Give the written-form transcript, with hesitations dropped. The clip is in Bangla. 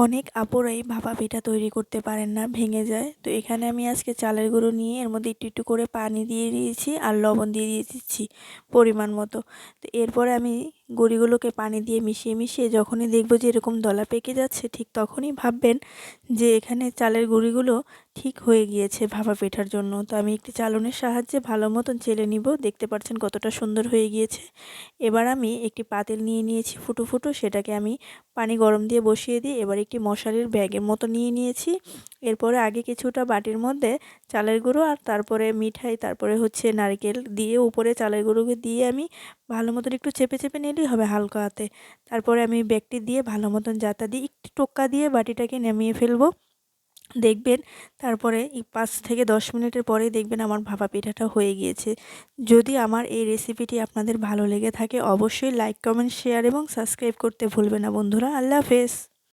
অনেক আপুরাই ভাপা পিঠা তৈরি করতে পারেন না, ভেঙে যায়। তো এখানে আমি আজকে চালের গুঁড়ো নিয়ে এর মধ্যে একটু একটু করে পানি দিয়ে দিয়েছি আর লবণ দিয়ে দিচ্ছি পরিমাণ মতো। তো এরপরে আমি গুঁড়িগুলোকে পানি দিয়ে মিশিয়ে মিশিয়ে যখনই দেখব যে এরকম দলা পেকে যাচ্ছে, ঠিক তখনই ভাববেন যে এখানে চালের গুঁড়িগুলো ঠিক হয়ে গিয়েছে ভাপা পিঠার জন্য। তো আমি একটি চালনির সাহায্যে ভালো মতন চেলে নিব। দেখতে পাচ্ছেন কতটা সুন্দর হয়ে গিয়েছে। এবার আমি একটি পাতিল নিয়ে নিয়েছি ফুটো ফুটো, সেটাকে আমি পানি গরম দিয়ে বসিয়ে দিই। এবার একটি মশারির ব্যাগের মতো নিয়ে নিয়েছি। এরপরে আগে কিছুটা বাটির মধ্যে চালের গুঁড়ো আর তারপরে মিঠাই, তারপরে হচ্ছে নারকেল দিয়ে উপরে চালের গুঁড়োকে দিয়ে আমি ভালো মতন একটু চেপে চেপে নিলেই হবে হালকা হাতে। তারপরে আমি ব্যাগটি দিয়ে ভালো মতন জাতা দিয়ে একটু টোক্কা দিয়ে বাটিটাকে নামিয়ে ফেলবো। দেখবেন তারপরে ৫ থেকে ১০ মিনিটের পরেই দেখবেন আমার ভাপা পিঠাটা হয়ে গিয়েছে। যদি আমার এই রেসিপিটি আপনাদের ভালো লেগে থাকে, অবশ্যই লাইক, কমেন্ট, শেয়ার এবং সাবস্ক্রাইব করতে ভুলবেন না বন্ধুরা। আল্লাহ হাফেজ।